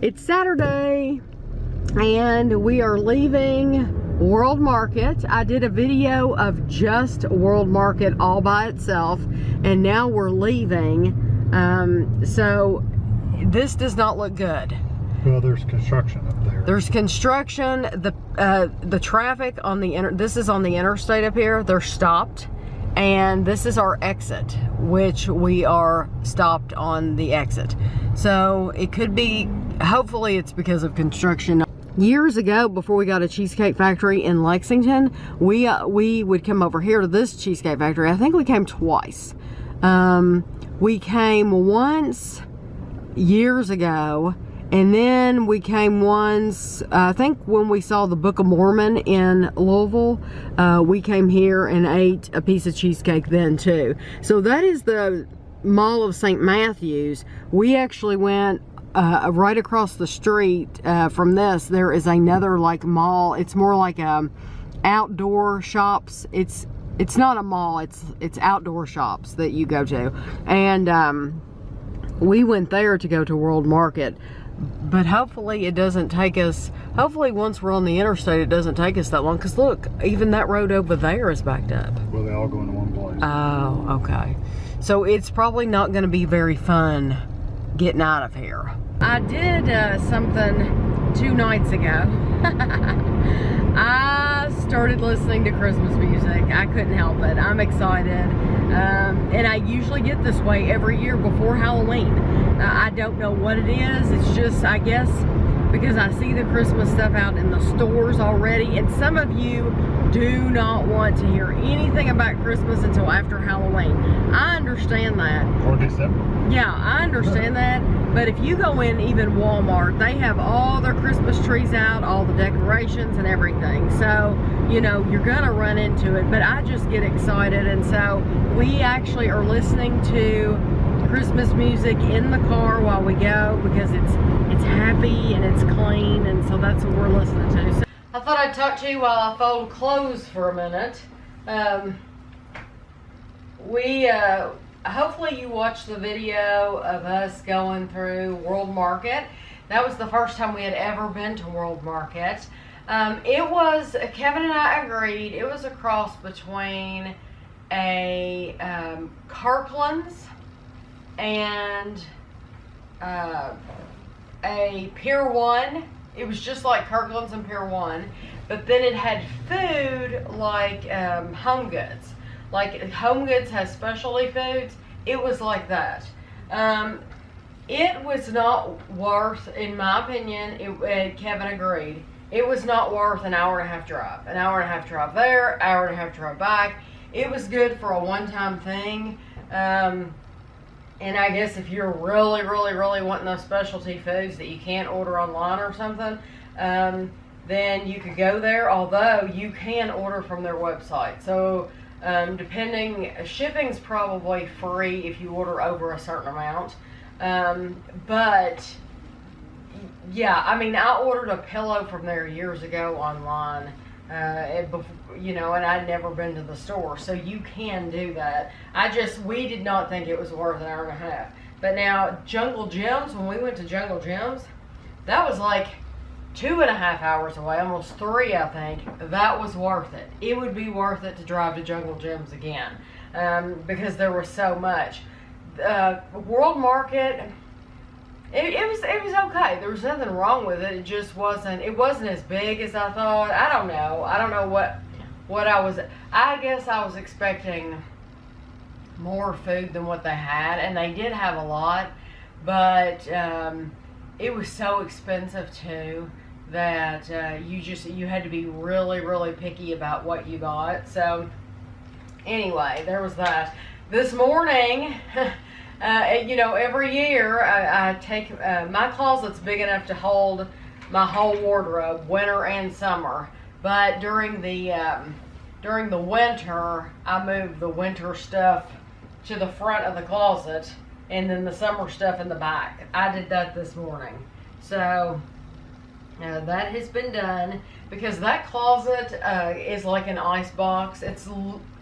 It's Saturday and we are leaving World Market. I did a video of just World Market all by itself, and now we're leaving. So this does not look good. Well, there's construction up there. There's construction. The traffic on this is on the interstate up here. They're stopped, and this is our exit, which we are stopped on the exit. So it could be, hopefully it's because of construction. Years ago, before we got a Cheesecake Factory in Lexington, we would come over here to this Cheesecake Factory. I think we came twice. We came once years ago, and then we came once, I think when we saw the Book of Mormon in Louisville, we came here and ate a piece of cheesecake then too. So that is the Mall of St. Matthews. We actually went right across the street from this. There is another like mall. It's more like outdoor shops. It's not a mall. It's outdoor shops that you go to, and we went there to go to World Market. But hopefully it doesn't take us, hopefully once we're on the interstate it doesn't take us that long, because look, even that road over there is backed up. Well, they all go into one place. Oh, okay. So it's probably not going to be very fun getting out of here. I did something 2 nights ago. I started listening to Christmas music. I couldn't help it. I'm excited. And I usually get this way every year before Halloween. I don't know what it is. It's just, I guess, because I see the Christmas stuff out in the stores already. And some of you do not want to hear anything about Christmas until after Halloween. I understand that. Or December. Yeah, I understand that. But if you go in even Walmart, they have all their Christmas trees out, all the decorations and everything. So, you know, you're gonna run into it. But I just get excited, and so we actually are listening to Christmas music in the car while we go, because it's happy and it's clean, and so that's what we're listening to. So I thought I'd talk to you while I fold clothes for a minute. Hopefully you watched the video of us going through World Market. That was the first time we had ever been to World Market. It was, Kevin and I agreed, it was a cross between a Kirkland's and a Pier 1. It was just like Kirkland's and Pier 1, but then it had food like Home Goods. Like Home Goods has specialty foods. It was like that. It was not worth, in my opinion, Kevin agreed, it was not worth an hour and a half drive. An hour and a half drive there, hour and a half drive back. It was good for a one-time thing. And I guess if you're really, really, really wanting those specialty foods that you can't order online or something, then you could go there, although you can order from their website. So depending, shipping's probably free if you order over a certain amount. But yeah, I mean, I ordered a pillow from there years ago online, you know, and I'd never been to the store, so you can do that. We did not think it was worth an hour and a half. But now, Jungle Gyms, when we went to Jungle Gyms, that was like 2.5 hours away, almost 3, I think. That was worth it. It would be worth it to drive to Jungle Gyms again, because there was so much. World Market, it was okay. There was nothing wrong with it. It just wasn't as big as I thought. I don't know what I guess I was expecting more food than what they had, and they did have a lot, but it was so expensive too that you had to be really, really picky about what you got. So anyway, there was that. This morning, you know, every year I take, my closet's big enough to hold my whole wardrobe, winter and summer. But during the winter, I move the winter stuff to the front of the closet, and then the summer stuff in the back. I did that this morning. So that has been done, because that closet is like an ice box. It's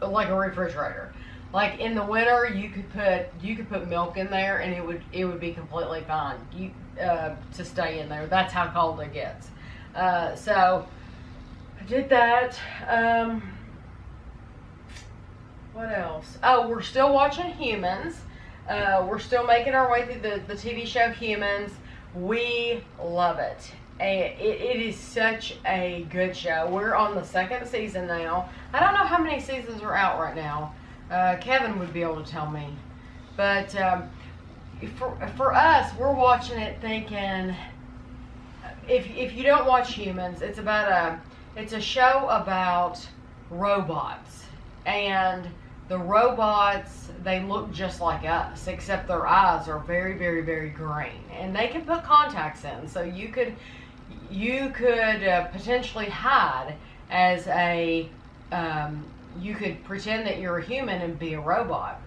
like a refrigerator. Like in the winter, you could put milk in there, and it would be completely fine. To stay in there. That's how cold it gets. So I did that. What else? Oh, we're still watching Humans. We're still making our way through the TV show Humans. We love it. It is such a good show. We're on the 2nd season now. I don't know how many seasons are out right now. Kevin would be able to tell me. But for us, we're watching it thinking, if you don't watch Humans, it's a show about robots. And the robots, they look just like us, except their eyes are very, very, very green. And they can put contacts in, so you could potentially hide as you could pretend that you're a human and be a robot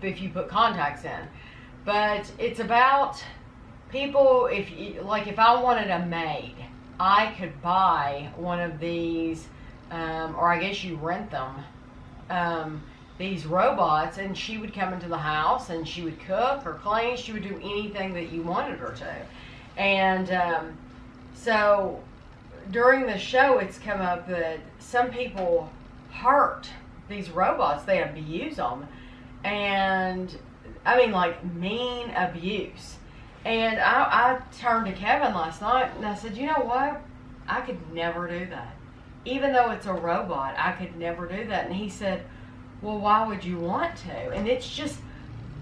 if you put contacts in. But it's about people, if I wanted a maid, I could buy one of these, or I guess you rent them, these robots, and she would come into the house and she would cook or clean. She would do anything that you wanted her to. And so during the show, it's come up that some people hurt these robots. They abuse them. And I mean, like, mean abuse. And I turned to Kevin last night and I said, you know what? I could never do that. Even though it's a robot, I could never do that. And he said, well, why would you want to? And it's just,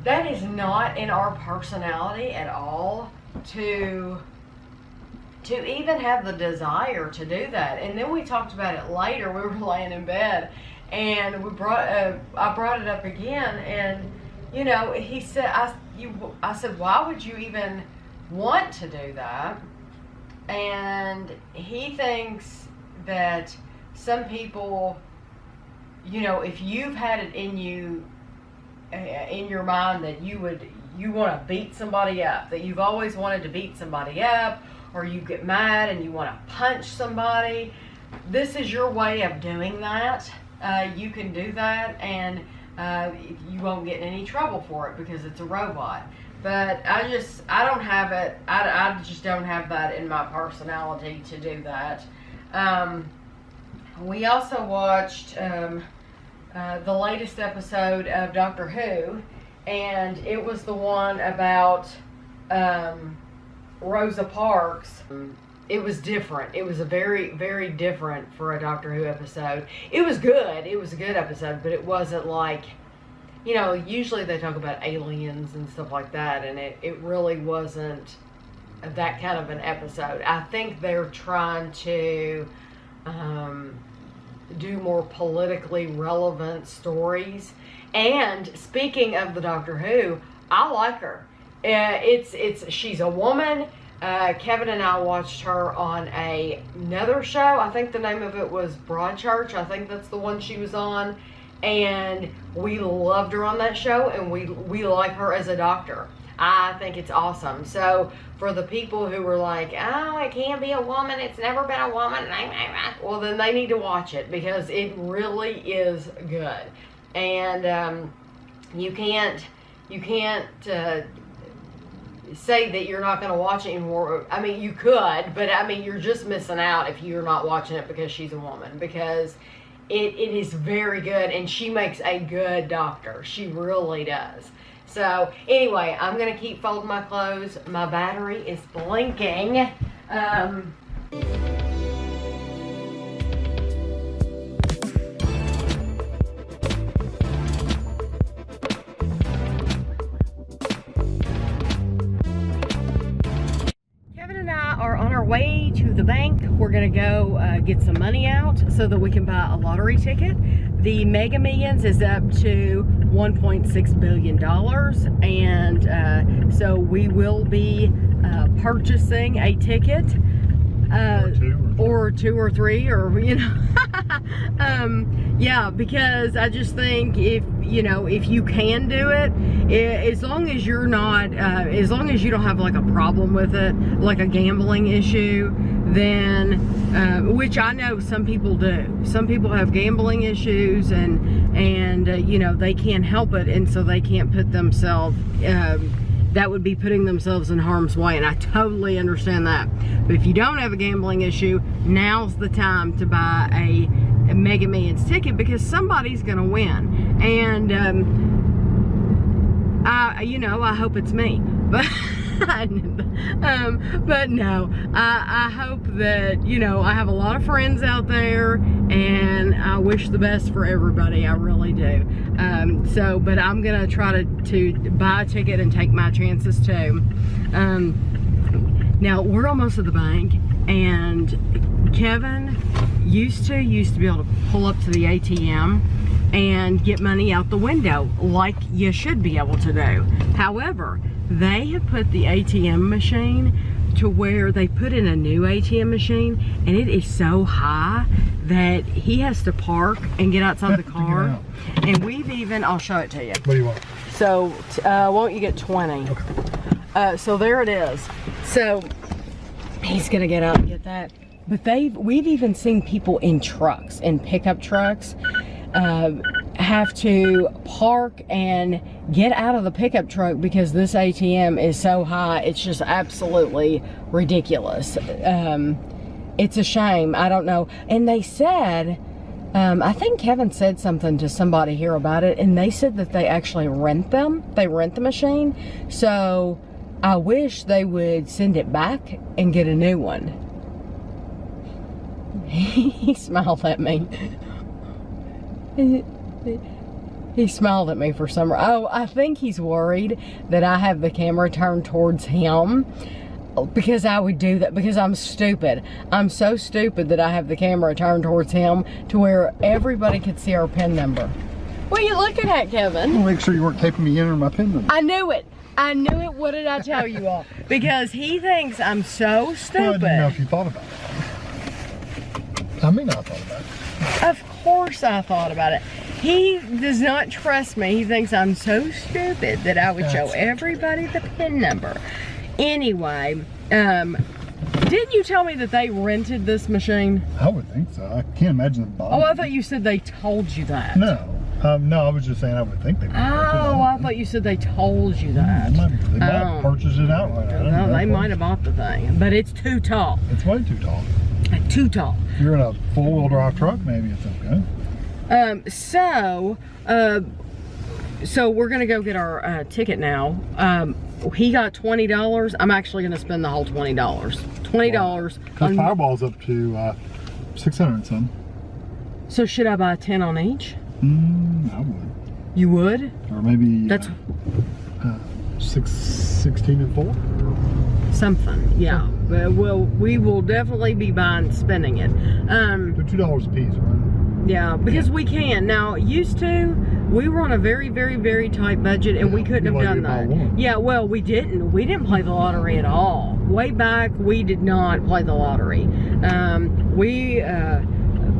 that is not in our personality at all to even have the desire to do that. And then we talked about it later. We were laying in bed and I brought it up again, and you know, he said, I said, why would you even want to do that? And he thinks that some people, you know, if you've had it in you, in your mind that you want to beat somebody up, that you've always wanted to beat somebody up, or you get mad and you want to punch somebody, this is your way of doing that. You can do that, and you won't get in any trouble for it because it's a robot. But I don't have it. I just don't have that in my personality to do that. We also watched the latest episode of Doctor Who, and it was the one about Rosa Parks. It was different. It was a very, very different for a Doctor Who episode. It was good. It was a good episode, but it wasn't like, you know, usually they talk about aliens and stuff like that, and it really wasn't that kind of an episode. I think they're trying to do more politically relevant stories. And speaking of the Doctor Who, I like her. She's a woman. Kevin and I watched her on another show. I think the name of it was Broadchurch. I think that's the one she was on. And we loved her on that show, and we like her as a doctor. I think it's awesome. So for the people who were like, oh, it can't be a woman, it's never been a woman, well, then they need to watch it, because it really is good. And you can't say that you're not going to watch it anymore. I mean, you could, but I mean, you're just missing out if you're not watching it because she's a woman, because it is very good, and she makes a good doctor. She really does. So anyway, I'm going to keep folding my clothes. My battery is blinking. Way to the bank. We're gonna go get some money out so that we can buy a lottery ticket. The Mega Millions is up to $1.6 billion, and so we will be purchasing a ticket, or two or three, or you know. Yeah, because I just think if you can do it, as long as you're not, as long as you don't have like a problem with it, like a gambling issue, then, which I know some people do. Some people have gambling issues and you know, they can't help it, and so they can't put themselves, that would be putting themselves in harm's way, and I totally understand that. But if you don't have a gambling issue, now's the time to buy a Mega Millions ticket, because somebody's gonna win. And you know, I hope it's me, but but no, I hope that, you know, I have a lot of friends out there, and I wish the best for everybody. I really do. So, but I'm gonna try to buy a ticket and take my chances too. Now we're almost at the bank, and Kevin used to be able to pull up to the ATM and get money out the window like you should be able to do. However, they have put the ATM machine to where they put in a new ATM machine, and it is so high that he has to park and get outside the car. And we've even, I'll show it to you. What do you want? So, won't you get 20? Okay. So there it is. So he's gonna get out and get that. But we've even seen people in trucks, in pickup trucks, have to park and get out of the pickup truck because this ATM is so high. It's just absolutely ridiculous. It's a shame. I don't know. And they said, I think Kevin said something to somebody here about it, and they said that they actually rent them. They rent the machine. So I wish they would send it back and get a new one. He smiled at me. He smiled at me for some reason. Oh, I think he's worried that I have the camera turned towards him, because I would do that, because I'm stupid. I'm so stupid that I have the camera turned towards him to where everybody could see our PIN number. What are you looking at, Kevin? I'll make sure you weren't taping me in or my PIN number. I knew it. I knew it. What did I tell you all? Because he thinks I'm so stupid. Well, I didn't know if you thought about it. I mean, I thought about it. Of course I thought about it. He does not trust me. He thinks I'm so stupid that I would show everybody the PIN number. Anyway, didn't you tell me that they rented this machine? I would think so. I can't imagine them buying. Oh, I thought you said they told you that. No. No, I was just saying I would think they would. Oh, I thought you said they told you that. They might purchase it outright. No, they might have bought the thing, but it's too tall. It's way too tall. Too tall. If you're in a four-wheel drive truck, maybe it's okay. So we're gonna go get our ticket now. He got $20. I'm actually gonna spend the whole $20. $20. Because Powerball's up to 600 and some. So should I buy 10 on each? I would. You would? Or maybe that's 16 and 4. Something, yeah. Well, we will definitely be spending it. They're $2 a piece, right? Yeah, because we can. Now, used to, we were on a very, very, very tight budget, and we couldn't have done that. Yeah, well, we didn't. We didn't play the lottery at all. Way back, we did not play the lottery.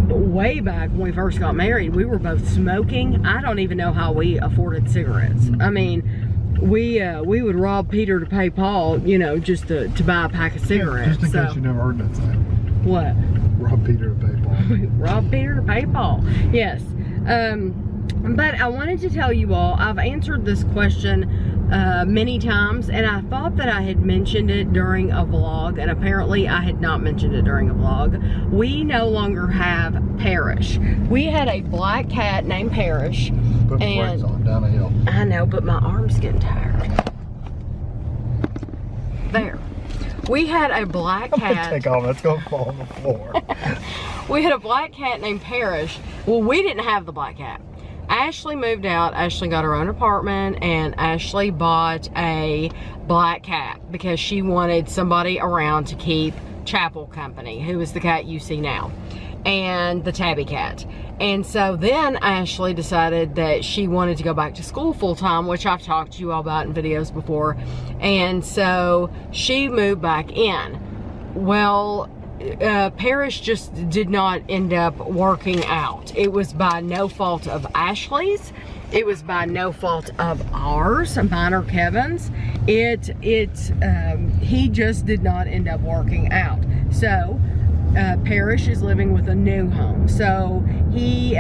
Way back when we first got married, we were both smoking. I don't even know how we afforded cigarettes. I mean, we would rob Peter to pay Paul, you know, just to buy a pack of cigarettes. Just in case you never heard that saying. What? Rob Peter to pay Paul. Rob Peter to pay Paul. Yes. But I wanted to tell you all, I've answered this question many times, and I thought that I had mentioned it during a vlog, and apparently I had not mentioned it during a vlog. We no longer have Parrish. We had a black cat named Parrish. Put the brakes on down a hill. I know, but my arm's getting tired. There. We had a black cat. Take off, it's gonna fall on the floor. We had a black cat named Parrish. Well, we didn't have the black cat. Ashley moved out. Ashley got her own apartment, and Ashley bought a black cat because she wanted somebody around to keep Chapel company, who is the cat you see now, and the tabby cat. And so then Ashley decided that she wanted to go back to school full-time, which I've talked to you all about in videos before. And so she moved back in. Well, Parrish just did not end up working out. It was by no fault of Ashley's. It was by no fault of ours, mine or Kevin's. He just did not end up working out. So Parrish is living with a new home. So he,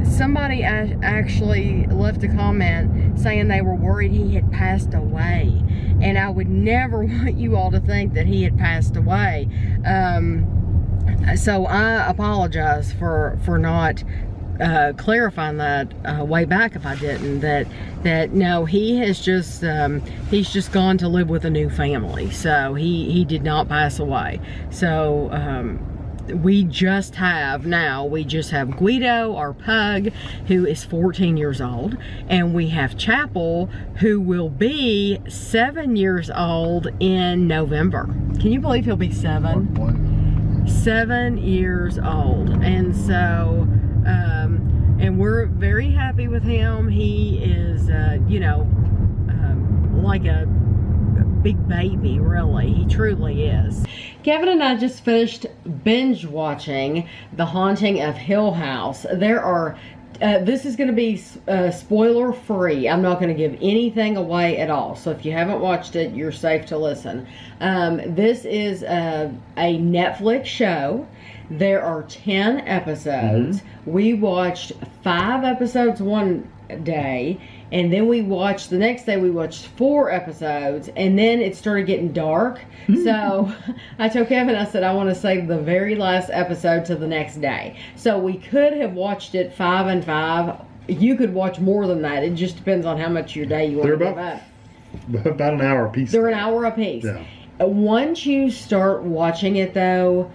somebody actually left a comment saying they were worried he had passed away. And I would never want you all to think that he had passed away. So I apologize for not clarifying that way back if I didn't. That no, he has just he's just gone to live with a new family. So he did not pass away. So we just have Guido, our pug, who is 14 years old, and we have Chapel, who will be 7 years old in November. Can you believe he'll be 7? 7 years old. And so and we're very happy with him. He is you know, like a big baby, really. He truly is. Kevin and I just finished binge watching The Haunting of Hill House. There are this is going to be spoiler free. I'm not going to give anything away at all. So if you haven't watched it, you're safe to listen. This is a Netflix show. There are 10 episodes. We watched 5 episodes one day, and then the next day we watched 4 episodes, and then it started getting dark. So I told Kevin, I said, I want to save the very last episode to the next day. So we could have watched it 5 and 5. You could watch more than that. It just depends on how much your day you want to give up. About an hour a piece. They're an hour a piece. Yeah. Once you start watching it, though,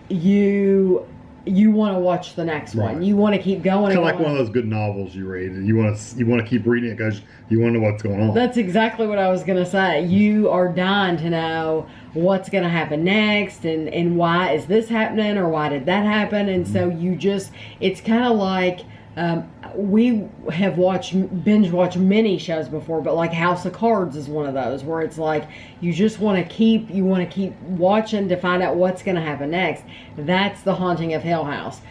you want to watch the next one. You want to keep going. Kind of like one of those good novels you read. You want to keep reading it because you want to know what's going on. That's exactly what I was going to say. You are dying to know what's going to happen next, and why is this happening, or why did that happen? And so you just, it's kind of like, we have binge watched many shows before, but like House of Cards is one of those where it's like you just want to keep watching to find out what's going to happen next. That's The Haunting of Hill House.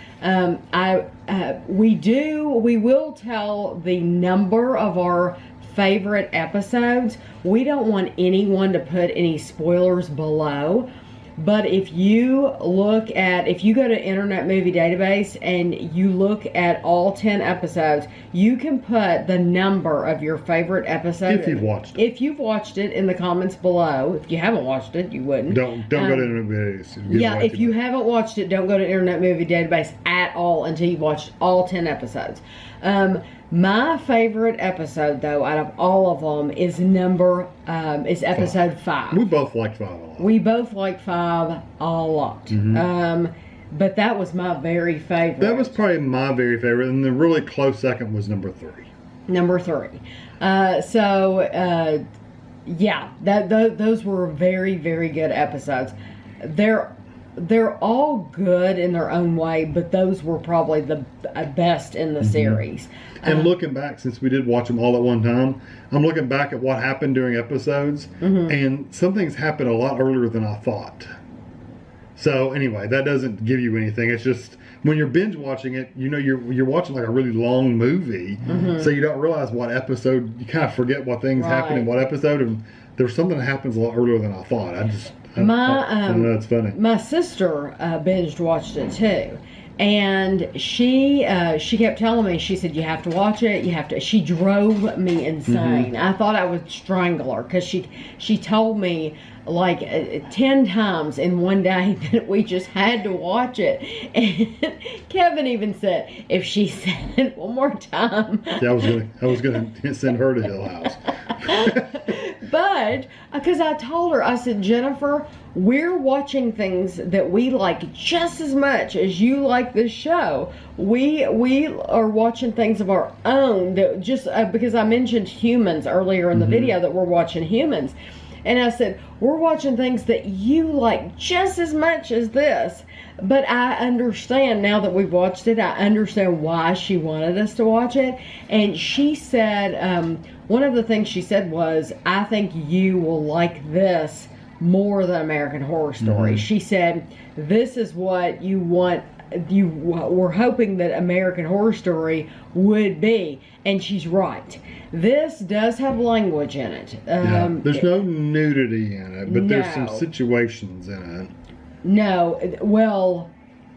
We will tell the number of our favorite episodes. We don't want anyone to put any spoilers below. But if you go to Internet Movie Database and you look at all 10 episodes, you can put the number of your favorite episode. If you've watched it. If you've watched it, in the comments below. If you haven't watched it, you wouldn't. Don't go to Internet Movie Database. Yeah, if you haven't watched it, don't go to Internet Movie Database at all until you've watched all 10 episodes. My favorite episode, though, out of all of them is episode 5. We both liked 5 a lot. We both liked 5 a lot. But that was my very favorite. That was probably my very favorite, and the really close second was number 3. Number 3. Yeah, those were very, very good episodes. They're all good in their own way, but those were probably the best in the series. And looking back, since we did watch them all at one time, I'm looking back at what happened during episodes, and some things happened a lot earlier than I thought. So anyway, that doesn't give you anything. It's just when you're binge watching it, you know you're watching like a really long movie, so you don't realize what episode. You kind of forget what things happened in what episode, and there's something that happens a lot earlier than I thought. I know it's funny. My sister binged watched it too. And she kept telling me, she said, you have to watch it, you have to. She drove me insane. I thought I would strangle her because she told me like 10 times in one day that we just had to watch it. And Kevin even said, if she said it one more time. Yeah, I was gonna send her to Hill House. But because I told her, I said, Jennifer, we're watching things that we like just as much as you like this show. We are watching things of our own that just because I mentioned Humans earlier in the video, that we're watching Humans. And I said, we're watching things that you like just as much as this. But I understand now that we've watched it, I understand why she wanted us to watch it. And she said, one of the things she said was, I think you will like this more than American Horror Story. She said, this is what you want. You were hoping that American Horror Story would be. And she's right. This does have language in it. There's no nudity in it, but there's some situations in it. No, well,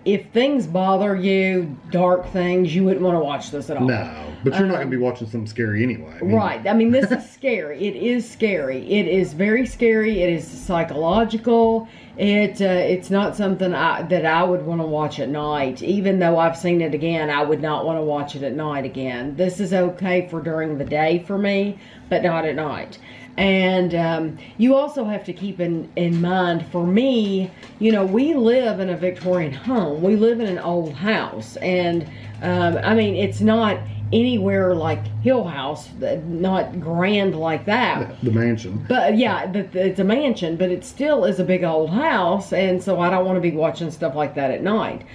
if things bother you, dark things, you wouldn't want to watch this at all. No, but you're not going to be watching something scary anyway. Right. I mean, this is scary. It is scary. It is very scary. It is psychological. It's not something that I would want to watch at night. Even though I've seen it again, I would not want to watch it at night again. This is okay for during the day for me, but not at night. And you also have to keep in mind, for me, you know, we live in a Victorian home. We live in an old house. And, I mean, it's not anywhere like Hill House, not grand like that. The mansion. But, yeah, it's a mansion, but it still is a big old house. And so I don't want to be watching stuff like that at night.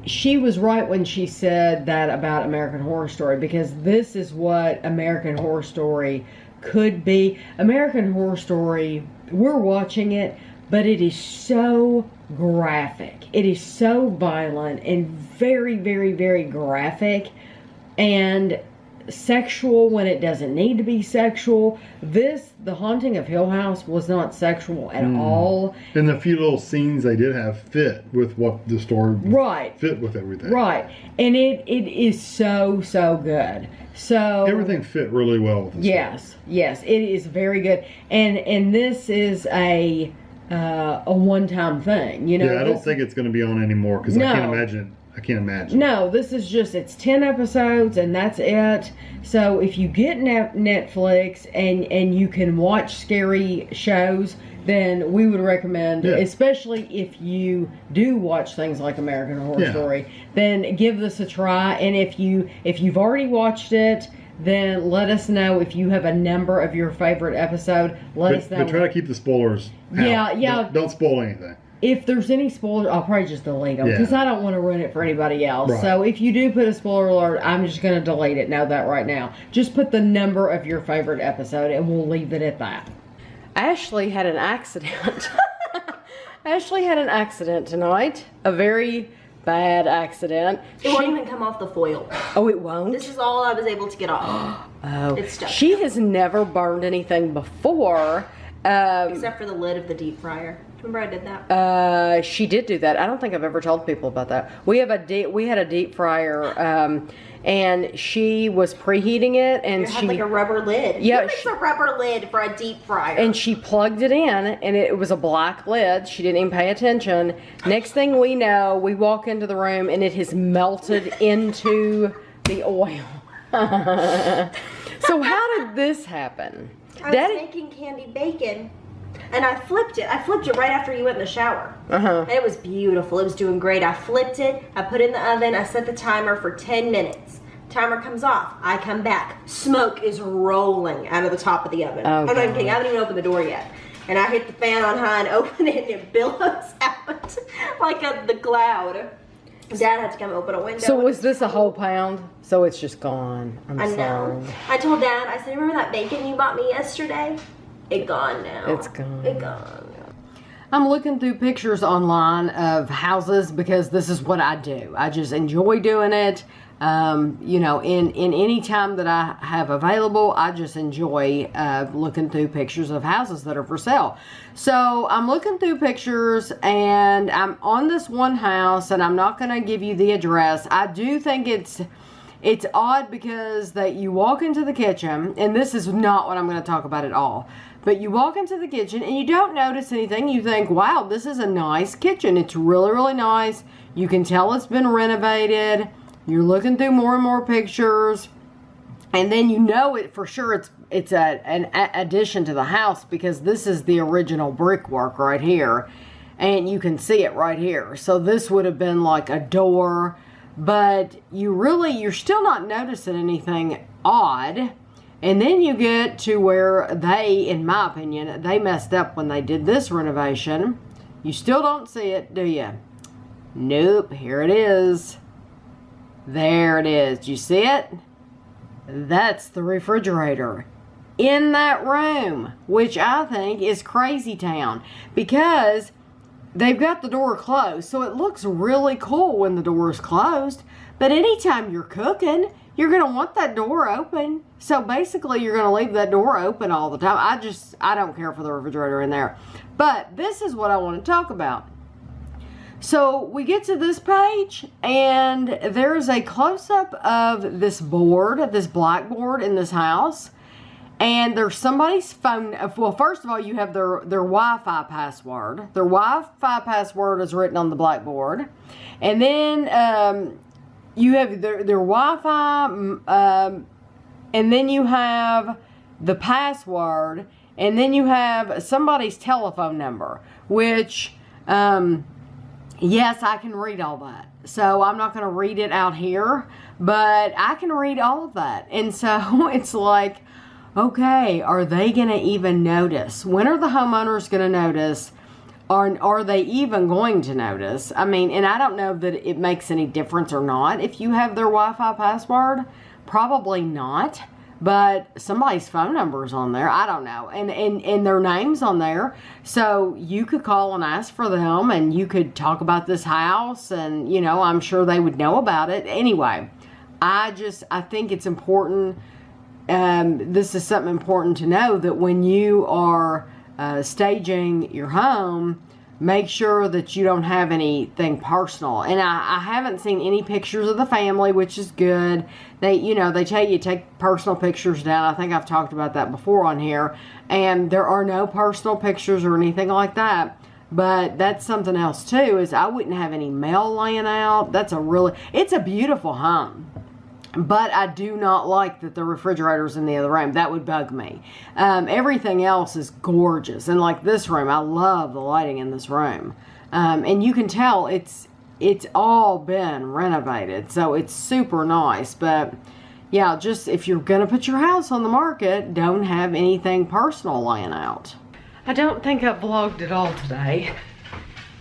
She was right when she said that about American Horror Story, because this is what American Horror Story could be. American Horror Story, we're watching it, but it is so graphic. It is so violent and very, very, very graphic and sexual when it doesn't need to be sexual. The Haunting of Hill House was not sexual at all. And the few little scenes they did have fit with what the story fit with everything. Right. And it is so good. So everything fit really well with the story. Yes, it is very good. And this is a one-time thing, you know. Yeah, I don't think it's going to be on anymore, because I can't imagine. No, this is just, it's 10 episodes and that's it. So if you get Netflix and you can watch scary shows, then we would recommend, especially if you do watch things like American Horror Story, then give this a try. And if you've already watched it, then let us know if you have a number of your favorite episode. Let us know. But try to keep the spoilers out. Yeah. Don't spoil anything. If there's any spoilers, I'll probably just delete them, because I don't want to ruin it for anybody else. Right. So if you do put a spoiler alert, I'm just going to delete it. Know that right now. Just put the number of your favorite episode, and we'll leave it at that. Ashley had an accident. Ashley had an accident tonight. A very bad accident. It won't even come off the foil. Oh, it won't? This is all I was able to get off. Oh. It's stuck. She has never burned anything before. Except for the lid of the deep fryer. Remember I did that? She did do that. I don't think I've ever told people about that. We had a deep fryer, and she was preheating it, and it had like a rubber lid. Yeah, Who makes a rubber lid for a deep fryer? And she plugged it in, and it was a black lid. She didn't even pay attention. Next thing we know, we walk into the room, and it has melted into the oil. So how did this happen? I was making candied bacon, and I flipped it. I flipped it right after you went in the shower. And it was beautiful. It was doing great. I flipped it. I put it in the oven. I set the timer for 10 minutes. Timer comes off. I come back. Smoke is rolling out of the top of the oven. I'm not even kidding. I haven't even opened the door yet. And I hit the fan on high and open it, and it billows out like the cloud. Dad had to come open a window. So was this a whole pound? So it's just gone. I'm sorry. I told Dad, I said, remember that bacon you bought me yesterday? It's gone now. It's gone. It's gone. I'm looking through pictures online of houses because this is what I do. I just enjoy doing it. You know, in any time that I have available, I just enjoy looking through pictures of houses that are for sale. So I'm looking through pictures, and I'm on this one house, and I'm not going to give you the address. I do think it's odd because that you walk into the kitchen, and this is not what I'm going to talk about at all. But you walk into the kitchen and you don't notice anything. You think, wow, this is a nice kitchen. It's really, really nice. You can tell it's been renovated. You're looking through more and more pictures. And then you know it for sure it's an addition to the house, because this is the original brickwork right here. And you can see it right here. So this would have been like a door. But you're still not noticing anything odd. And then you get to where they, in my opinion, they messed up when they did this renovation. You still don't see it, do you? Nope, here it is. There it is. Do you see it? That's the refrigerator in that room, which I think is crazy town, because they've got the door closed, so it looks really cool when the door is closed. But anytime you're cooking, you're going to want that door open. So basically, you're going to leave that door open all the time. I don't care for the refrigerator in there. But this is what I want to talk about. So we get to this page, and there's a close-up of this board, this blackboard in this house. And there's somebody's phone. Well, first of all, you have their Wi-Fi password. Their Wi-Fi password is written on the blackboard. And then you have their Wi-Fi, and then you have the password, and then you have somebody's telephone number, which, yes, I can read all that. So I'm not going to read it out here, but I can read all of that. And so it's like, okay, are they going to even notice? When are the homeowners going to notice? Are they even going to notice? I mean, and I don't know that it makes any difference or not if you have their Wi-Fi password. Probably not. But somebody's phone number is on there. I don't know. And their name's on there. So you could call and ask for them, and you could talk about this house, and, you know, I'm sure they would know about it. Anyway, I think it's important. This is something important to know, that when you are staging your home, make sure that you don't have anything personal. And I haven't seen any pictures of the family, which is good. They tell you take personal pictures down. I think I've talked about that before on here. And there are no personal pictures or anything like that. But that's something else too, is I wouldn't have any mail laying out. It's a beautiful home. But I do not like that the refrigerator's in the other room. That would bug me. Everything else is gorgeous. And like this room, I love the lighting in this room. And you can tell it's all been renovated. So it's super nice. But yeah, just if you're going to put your house on the market, don't have anything personal laying out. I don't think I've vlogged at all today.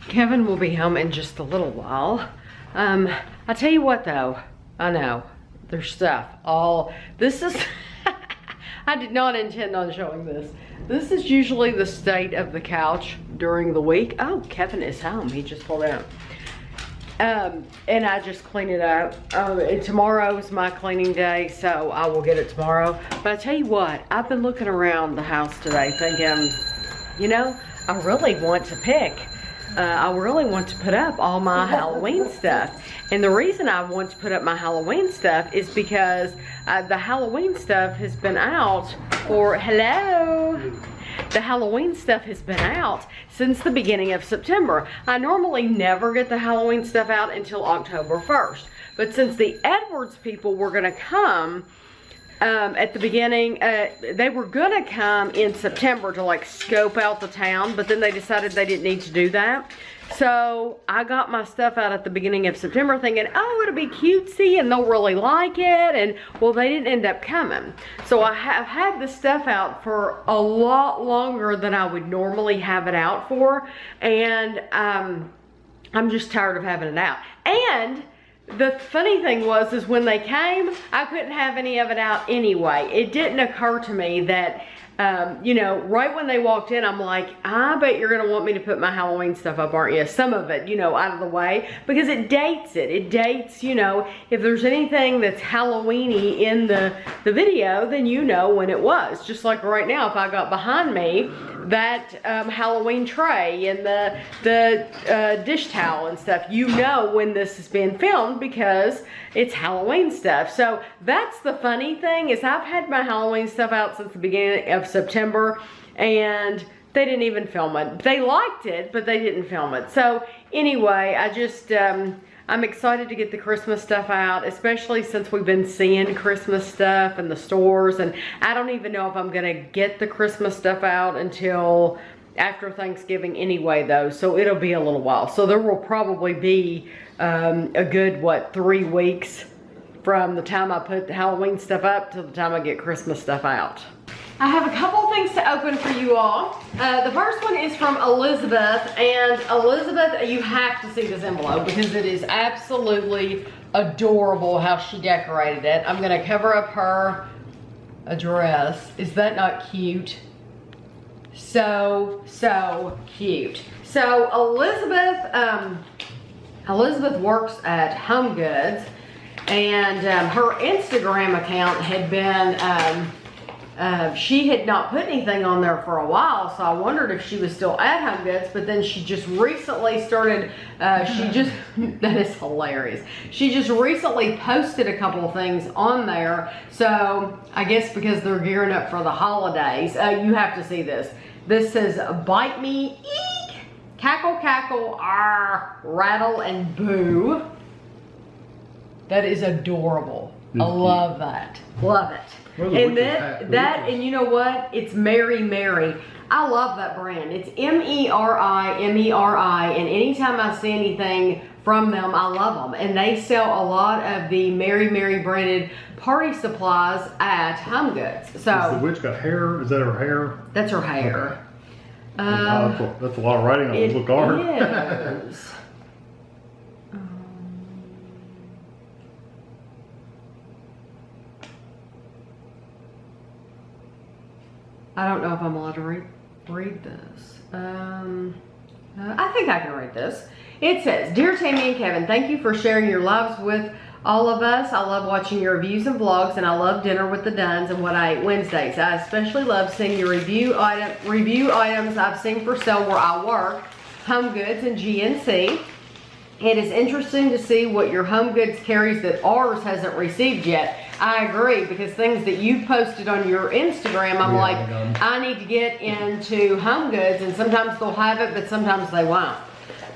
Kevin will be home in just a little while. I tell you what though, I know. There's stuff. This is, I did not intend on showing this. This is usually the state of the couch during the week. Oh, Kevin is home. He just pulled out. And I just clean it up. And tomorrow's my cleaning day, so I will get it tomorrow. But I tell you what, I've been looking around the house today thinking, you know, I really want to pick. I really want to put up all my Halloween stuff. And the reason I want to put up my Halloween stuff is because the Halloween stuff has been out for, the Halloween stuff has been out since the beginning of September. I normally never get the Halloween stuff out until October 1st. But since the Edwards people were going to come at the beginning, they were going to come in September to like scope out the town, but then they decided they didn't need to do that. So I got my stuff out at the beginning of September thinking, oh, it'll be cutesy and they'll really like it. And well, they didn't end up coming. So I have had the stuff out for a lot longer than I would normally have it out for. And I'm just tired of having it out. And the funny thing is when they came, I couldn't have any of it out anyway. It didn't occur to me that, you know, right when they walked in, I'm like, I bet you're going to want me to put my Halloween stuff up, aren't you? Some of it, you know, out of the way, because it dates it. It dates, you know, if there's anything that's Halloween-y in the video, then you know when it was. Just like right now, if I got behind me that Halloween tray and the dish towel and stuff, you know when this is being filmed because it's Halloween stuff. So that's the funny thing, is I've had my Halloween stuff out since the beginning of September and they didn't even film it. They liked it, but they didn't film it. So anyway, I just I'm excited to get the Christmas stuff out, especially since we've been seeing Christmas stuff in the stores. And I don't even know if I'm going to get the Christmas stuff out until after Thanksgiving anyway, though. So it'll be a little while. So there will probably be a good, 3 weeks from the time I put the Halloween stuff up to the time I get Christmas stuff out. I have a couple things to open for you all. The first one is from Elizabeth, and Elizabeth, you have to see this envelope because it is absolutely adorable how she decorated it. I'm gonna cover up her address. Is that not cute? So cute. So Elizabeth works at Home Goods, And her Instagram account had been, she had not put anything on there for a while, so I wondered if she was still at Home Goods, but then she just recently started, that is hilarious. She just recently posted a couple of things on there, so I guess because they're gearing up for the holidays, you have to see this. This says, bite me, eek, cackle, cackle, arr, rattle, and boo. That is adorable. I love that. Love it. And that, and you know what? It's Mary Mary. I love that brand. It's M-E-R-I, M-E-R-I, and anytime I see anything from them, I love them. And they sell a lot of the Mary Mary branded party supplies at Home Goods. So Does the witch got hair? Is that her hair? That's her hair. Okay. That's a lot of writing on this little card. It is. I don't know if I'm allowed to read this. I think I can read this. It says, Dear Tammy and Kevin, thank you for sharing your lives with all of us. I love watching your reviews and vlogs, and I love dinner with the Duns and what I ate Wednesdays. I especially love seeing your review items I've seen for sale where I work, Home Goods and GNC. It is interesting to see what your Home Goods carries that ours hasn't received yet. I agree, because things that you've posted on your Instagram, I'm like, I need to get into Home Goods, and sometimes they'll have it, but sometimes they won't.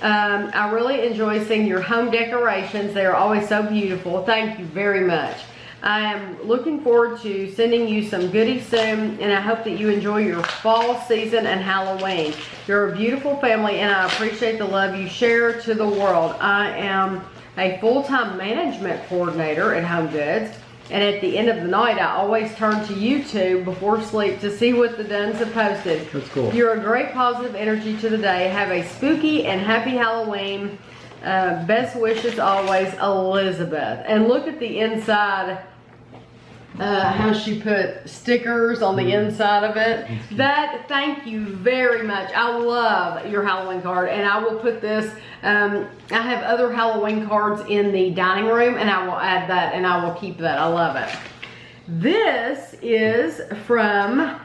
I really enjoy seeing your home decorations. They are always so beautiful. Thank you very much. I am looking forward to sending you some goodies soon, and I hope that you enjoy your fall season and Halloween. You're a beautiful family, and I appreciate the love you share to the world. I am a full-time management coordinator at Home Goods, and at the end of the night, I always turn to YouTube before sleep to see what the Duns have posted. That's cool. You're a great positive energy to the day. Have a spooky and happy Halloween. Best wishes always, Elizabeth. And look at the inside, how she put stickers on the inside of it. Thank you very much. I love your Halloween card, and I will put this, I have other Halloween cards in the dining room, and I will add that, and I will keep that. I love it. This is from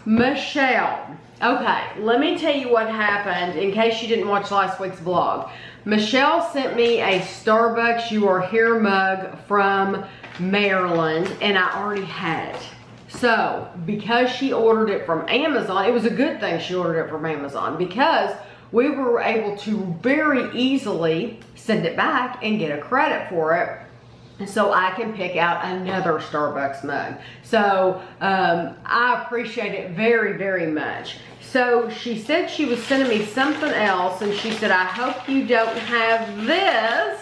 Michelle. Okay, let me tell you what happened in case you didn't watch last week's vlog. Michelle sent me a Starbucks You Are Here mug from Maryland, and I already had it. So, because she ordered it from Amazon, it was a good thing she ordered it from Amazon, because we were able to very easily send it back and get a credit for it, so I can pick out another Starbucks mug. So, I appreciate it very, very much. So she said she was sending me something else, and she said, I hope you don't have this.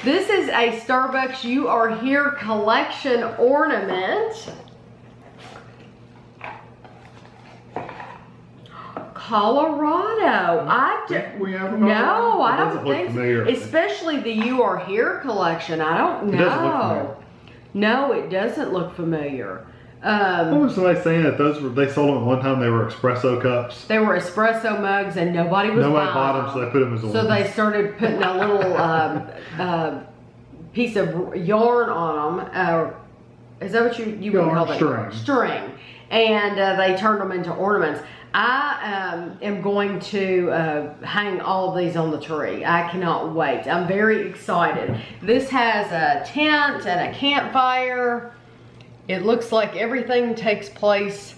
This is a Starbucks You Are Here collection ornament. Colorado. We have a No, I Colorado? don't think so. Especially the You Are Here collection. I don't know. It doesn't look familiar. No, it doesn't look familiar. What was somebody saying that they sold them at one time? They were espresso cups. They were espresso mugs, and nobody bought them, so they put them as a So they started putting a little piece of yarn on them. Is that what you would call that? String. And they turned them into ornaments. I am going to hang all of these on the tree. I cannot wait. I'm very excited. This has a tent and a campfire. It looks like everything takes place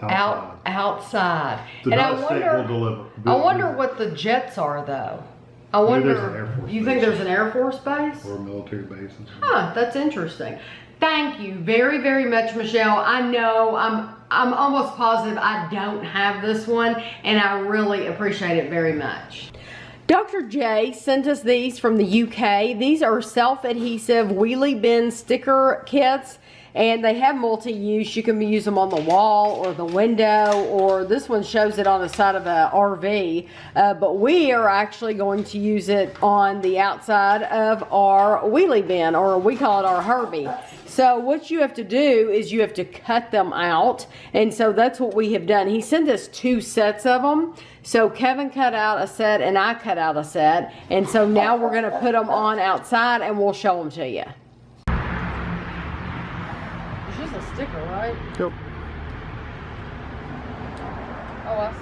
outside. And I wonder what the jets are, though. I wonder. There's an Air Force you think there's an Air Force base or a military base? Huh, that's interesting. Thank you very, very much, Michelle. I know I'm almost positive I don't have this one, and I really appreciate it very much. Dr. J sent us these from the UK. These are self-adhesive wheelie bin sticker kits, and they have multi-use. You can use them on the wall or the window, or this one shows it on the side of a RV. But we are actually going to use it on the outside of our wheelie bin, or we call it our Herbie. So what you have to do is you have to cut them out, and so that's what we have done. He sent us 2 sets of them. So Kevin cut out a set and I cut out a set, and so now we're going to put them on outside and we'll show them to you. right? Yep. Oh, I see.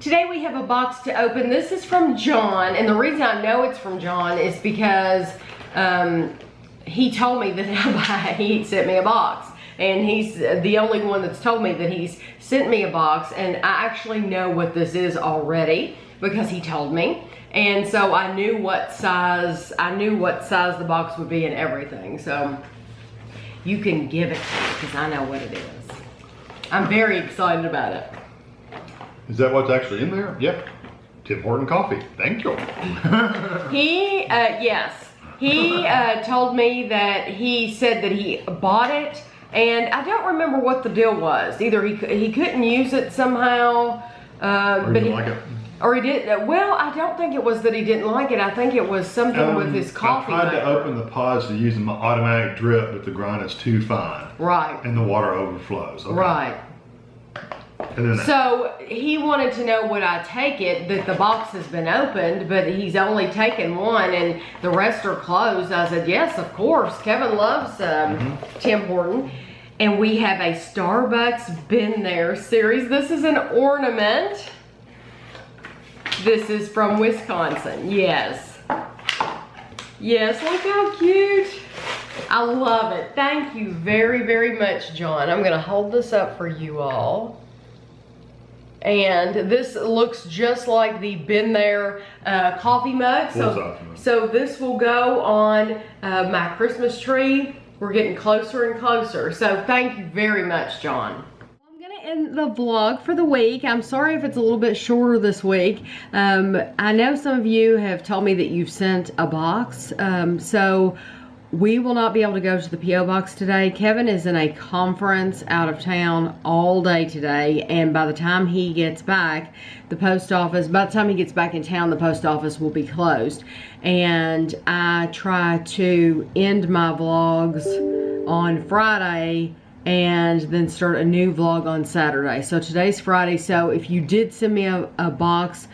Today we have a box to open. This is from John, and the reason I know it's from John is because he told me that he sent me a box. And he's the only one that's told me that he's sent me a box, and I actually know what this is already because he told me. And so I knew what size the box would be and everything. So you can give it to me because I know what it is. I'm very excited about it. Is that what's actually in there? Yep. Tim Horton coffee. Thank you. Yes. He told me that he said that he bought it, and I don't remember what the deal was. Either he couldn't use it somehow, Or but you like it? Or he didn't. Well, I don't think it was that he didn't like it. I think it was something with his coffee I tried maker. to open the pods to use an automatic drip, but the grind is too fine. Right. And the water overflows. Okay. Right. And then So he wanted to know would I take it, that the box has been opened, but he's only taken one and the rest are closed. I said, yes, of course. Kevin loves Tim Horton. And we have a Starbucks Been There series. This is an ornament. This is from Wisconsin. Yes. Yes, look how cute. I love it. Thank you very, very much, John. I'm going to hold this up for you all. And this looks just like the Been There coffee mug. So this will go on my Christmas tree. We're getting closer and closer. So thank you very much, John. I'm gonna end the vlog for the week. I'm sorry if it's a little bit shorter this week. I know some of you have told me that you've sent a box. So we will not be able to go to the P.O. box today. Kevin is in a conference out of town all day today, and by the time he gets back, by the time he gets back in town, the post office will be closed. And I try to end my vlogs on Friday and then start a new vlog on Saturday. So today's Friday, so if you did send me a box,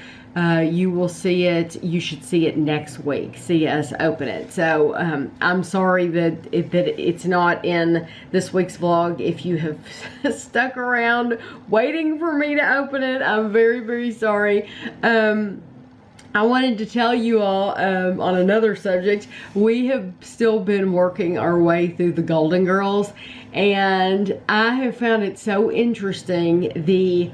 you will see it. You should see it next week. See us open it. So I'm sorry that it's not in this week's vlog. If you have stuck around waiting for me to open it, I'm very, very sorry. I wanted to tell you all on another subject. We have still been working our way through the Golden Girls, and I have found it so interesting the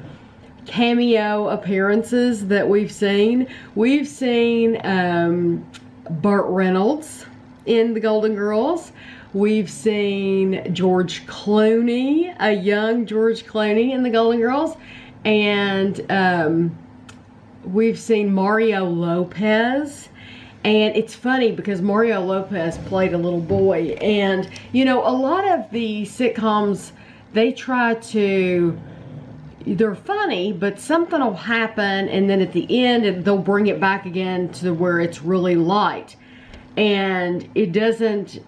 cameo appearances that we've seen. We've seen Burt Reynolds in the Golden Girls. We've seen George Clooney, a young George Clooney in the Golden Girls. And we've seen Mario Lopez. And it's funny because Mario Lopez played a little boy. And, you know, a lot of the sitcoms, they try to... they're funny, but something will happen, and then at the end they'll bring it back again to where it's really light. And it doesn't.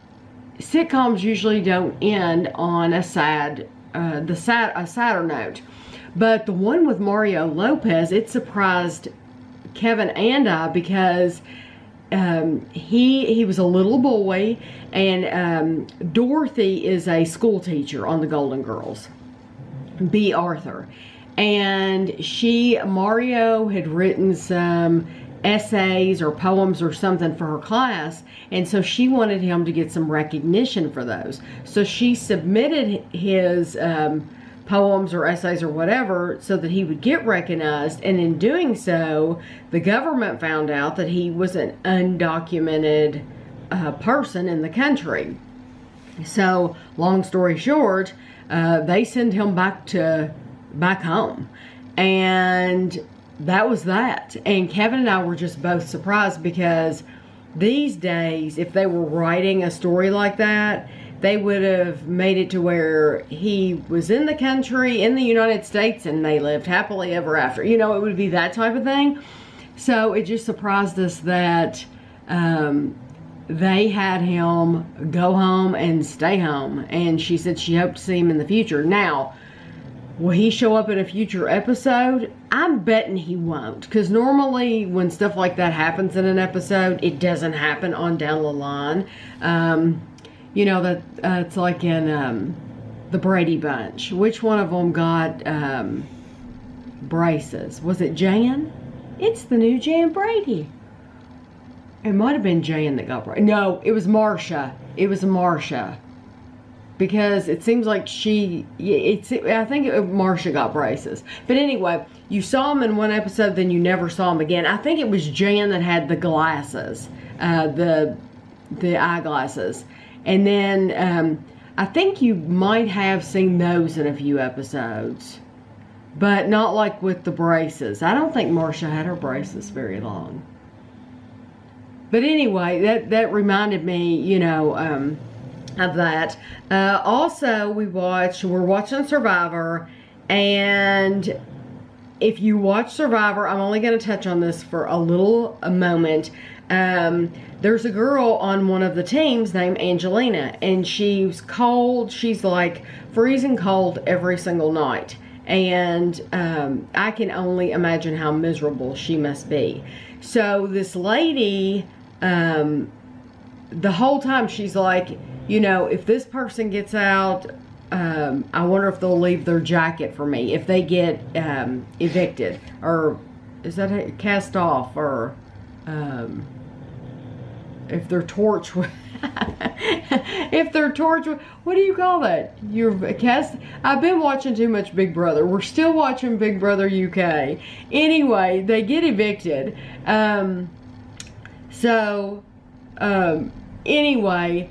Sitcoms usually don't end on a sadder note. But the one with Mario Lopez, it surprised Kevin and I because he was a little boy, and Dorothy is a school teacher on the Golden Girls. B. Arthur, and Mario had written some essays or poems or something for her class, and so she wanted him to get some recognition for those. So she submitted his poems or essays or whatever so that he would get recognized, and in doing so, the government found out that he was an undocumented person in the country. So, long story short, they send him back home, and that was that. And Kevin and I were just both surprised because these days, if they were writing a story like that, they would have made it to where he was in the country, in the United States, and they lived happily ever after. You know, it would be that type of thing. So it just surprised us that they had him go home and stay home. And she said she hoped to see him in the future. Now, will he show up in a future episode? I'm betting he won't. Because normally when stuff like that happens in an episode, it doesn't happen on down the line. You know, that it's like in the Brady Bunch. Which one of them got braces? Was it Jan? It's the new Jan Brady. It might have been Jan that got braces. No, it was Marcia. It was Marcia. Because it seems like I think Marcia got braces. But anyway, you saw him in one episode, then you never saw him again. I think it was Jan that had the glasses, the eyeglasses. And then I think you might have seen those in a few episodes. But not like with the braces. I don't think Marcia had her braces very long. But anyway, that reminded me, you know, of that. Also, we're watching Survivor, and if you watch Survivor, I'm only going to touch on this for a moment. There's a girl on one of the teams named Angelina, and she's cold. She's like freezing cold every single night. And I can only imagine how miserable she must be. So this lady, the whole time she's like, you know, if this person gets out, I wonder if they'll leave their jacket for me. If they get evicted, or is that cast off, or if they're torch, if they're torch, what do you call that? You're cast. I've been watching too much Big Brother. We're still watching Big Brother UK. Anyway, they get evicted. Anyway,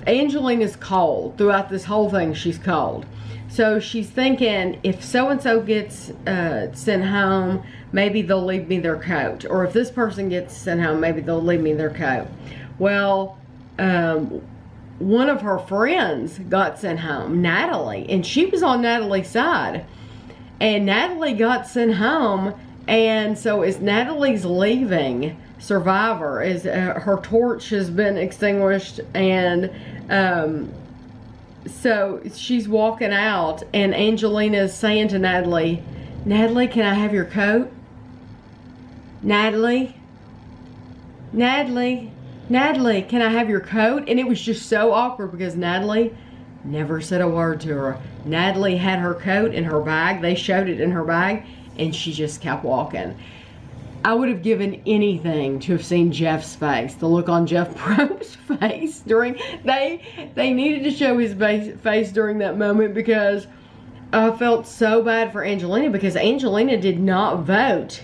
Angelina's cold throughout this whole thing. She's cold. So she's thinking, if so-and-so gets sent home, maybe they'll leave me their coat. Or if this person gets sent home, maybe they'll leave me their coat. Well, one of her friends got sent home, Natalie, and she was on Natalie's side. And Natalie got sent home, and so as Natalie's leaving Survivor, as her torch has been extinguished, and so she's walking out, and Angelina's saying to Natalie, Natalie, can I have your coat? Natalie, can I have your coat? And it was just so awkward because Natalie never said a word to her. Natalie had her coat in her bag. They showed it in her bag, and she just kept walking. I would have given anything to have seen Jeff's face, the look on Jeff Probst's face during, they needed to show his face during that moment, because I felt so bad for Angelina, because Angelina did not vote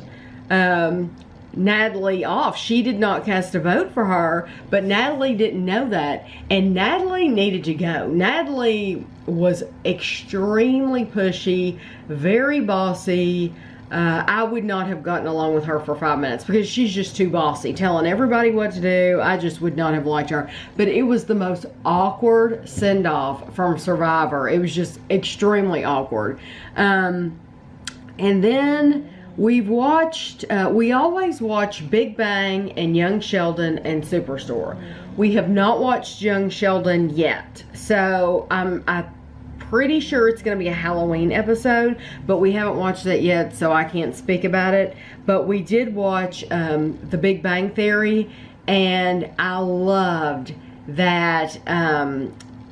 Natalie off. She did not cast a vote for her, but Natalie didn't know that, and Natalie needed to go. Natalie was extremely pushy, very bossy. I would not have gotten along with her for 5 minutes, because she's just too bossy, telling everybody what to do. I just would not have liked her. But it was the most awkward send-off from Survivor. It was just extremely awkward. And then we've watched, we always watch Big Bang and Young Sheldon and Superstore. We have not watched Young Sheldon yet. So I'm pretty sure it's going to be a Halloween episode, but we haven't watched that yet, so I can't speak about it. But we did watch The Big Bang Theory, and I loved that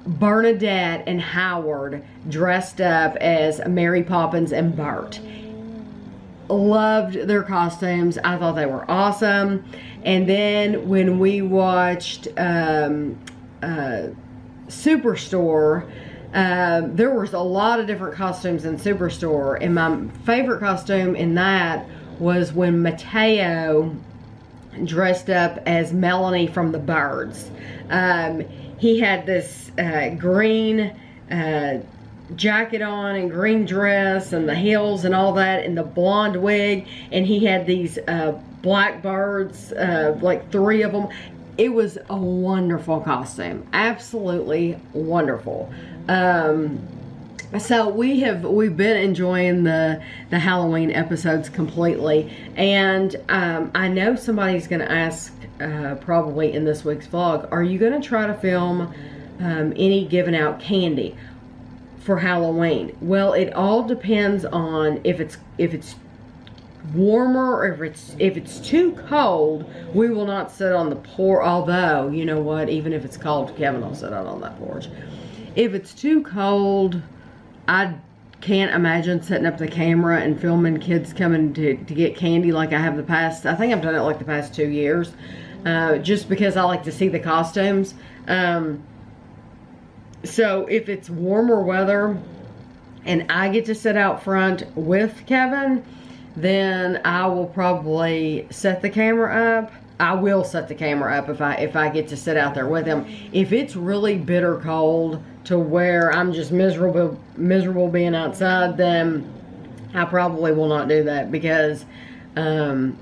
Bernadette and Howard dressed up as Mary Poppins and Bart. Loved their costumes. I thought they were awesome. And then when we watched Superstore, there was a lot of different costumes in Superstore, and my favorite costume in that was when Mateo dressed up as Melanie from The Birds. He had this green jacket on and green dress and the heels and all that and the blonde wig, and he had these black birds, like 3 of them. It was a wonderful costume, absolutely wonderful. So we've been enjoying the Halloween episodes completely, and I know somebody's going to ask probably in this week's vlog, are you going to try to film any giving out candy for Halloween? Well, it all depends on if it's warmer, or if it's too cold. We will not sit on the porch. Although, you know what, even if it's cold, Kevin will sit out on that porch. If it's too cold, I can't imagine setting up the camera and filming kids coming to get candy like I have the past. I think I've done it like the past 2 years, just because I like to see the costumes. So if it's warmer weather and I get to sit out front with Kevin, then I will probably set the camera up. I will set the camera up if I get to sit out there with him. If it's really bitter cold to where I'm just miserable being outside, then I probably will not do that, because when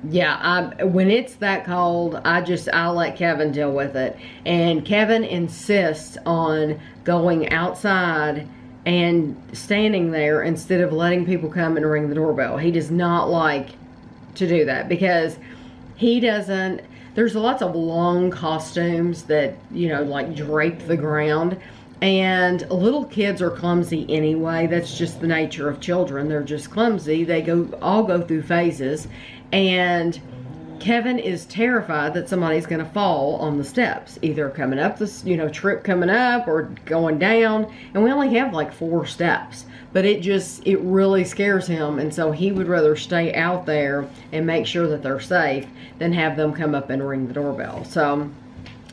it's that cold, I'll let Kevin deal with it. And Kevin insists on going outside and standing there instead of letting people come and ring the doorbell. He does not like to do that, because there's lots of long costumes that, like drape the ground, and little kids are clumsy anyway. That's just the nature of children. They're just clumsy. They all go through phases, and Kevin is terrified that somebody's going to fall on the steps, either coming up this, trip coming up or going down. And we only have like 4 steps, but it really scares him. And so he would rather stay out there and make sure that they're safe than have them come up and ring the doorbell. So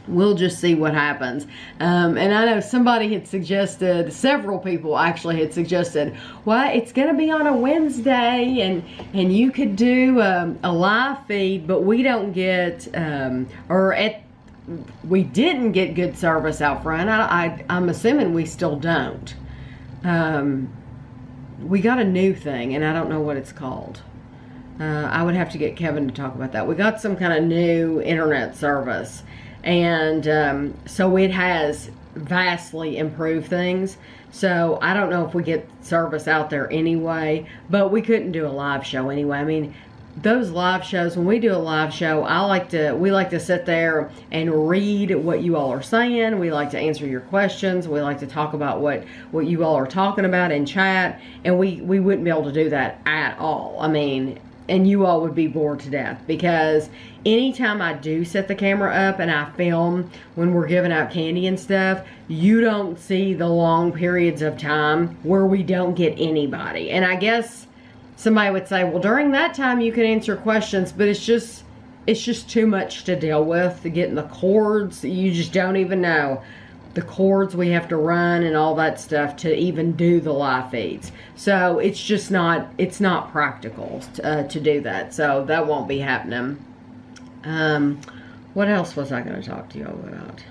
we'll just see what happens. And I know somebody had suggested, several people actually had suggested, well, it's going to be on a Wednesday, and you could do a live feed, but we don't get, we didn't get good service out front. I'm assuming we still don't. We got a new thing, and I don't know what it's called. I would have to get Kevin to talk about that. We got some kind of new internet service, and so it has vastly improved things. So I don't know if we get service out there anyway, but we couldn't do a live show anyway. I mean, those live shows, when we do a live show, we like to sit there and read what you all are saying. We like to answer your questions. We like to talk about what you all are talking about in chat, and we wouldn't be able to do that at all. I mean, and you all would be bored to death, because anytime I do set the camera up and I film when we're giving out candy and stuff, you don't see the long periods of time where we don't get anybody. And I guess somebody would say, well, during that time you can answer questions, but it's just too much to deal with, to get in the cords. You just don't even know the cords we have to run and all that stuff to even do the live feeds. So it's not practical to do that. So that won't be happening. What else was I going to talk to you about?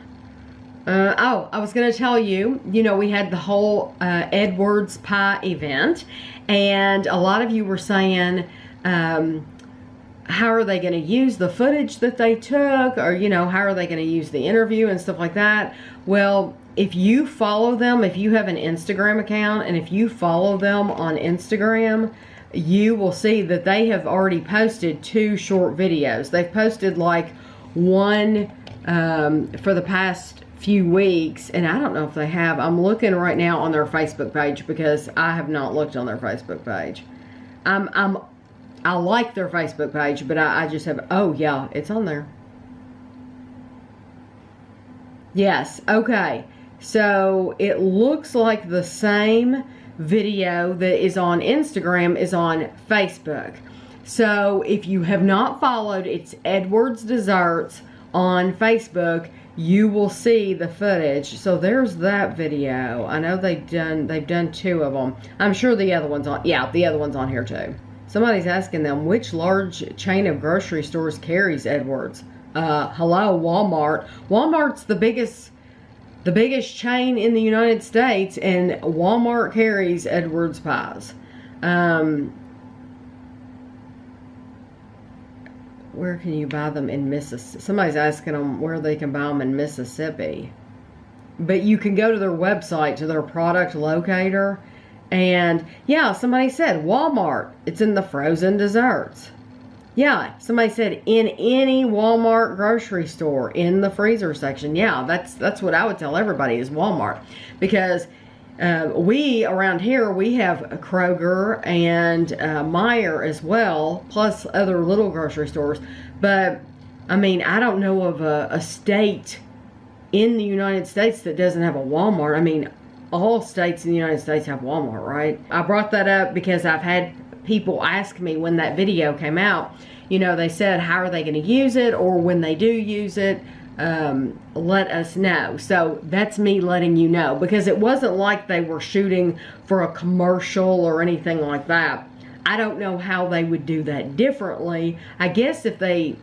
I was going to tell you, we had the whole Edwards Pie event, and a lot of you were saying, how are they going to use the footage that they took, or, how are they going to use the interview and stuff like that? Well, if you follow them, if you have an Instagram account, and if you follow them on Instagram, you will see that they have already posted 2 short videos. They've posted like one for the past few weeks, and I don't know if they have. I'm looking right now on their Facebook page, because I have not looked on their Facebook page. I like their Facebook page, but I just have, oh yeah, it's on there. Yes, okay. So it looks like the same video that is on Instagram is on Facebook. So if you have not followed, it's Edwards Desserts on Facebook. You will see the footage. So there's that video. I know they've done 2 of them. I'm sure the other one's on. Yeah, the other one's on here too. Somebody's asking them, which large chain of grocery stores carries Edwards? Hello, Walmart. Walmart's the biggest chain in the United States, and Walmart carries Edwards pies. Where can you buy them in Mississippi? Somebody's asking them where they can buy them in Mississippi. but you can go to their website, to their product locator. And yeah, somebody said Walmart, it's in the frozen desserts. Yeah, somebody said in any Walmart grocery store in the freezer section. Yeah, that's what I would tell everybody is Walmart, because we around here, we have a Kroger and Meijer as well, plus other little grocery stores. But I mean, I don't know of a state in the United States that doesn't have a Walmart. I mean, all states in the United States have Walmart, right? I brought that up because I've had people ask me when that video came out, you know, they said, how are they going to use it? Or when they do use it, let us know. So that's me letting you know, because it wasn't like they were shooting for a commercial or anything like that. I don't know how they would do that differently. I guess if they,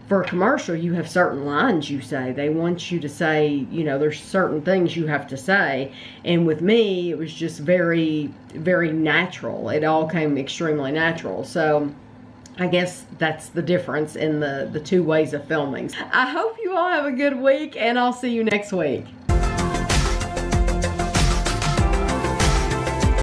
for a commercial, you have certain lines you say. They want you to say, you know, there's certain things you have to say. And with me, it was just very, very natural. It all came extremely natural. So I guess that's the difference in the two ways of filming. I hope you all have a good week, and I'll see you next week.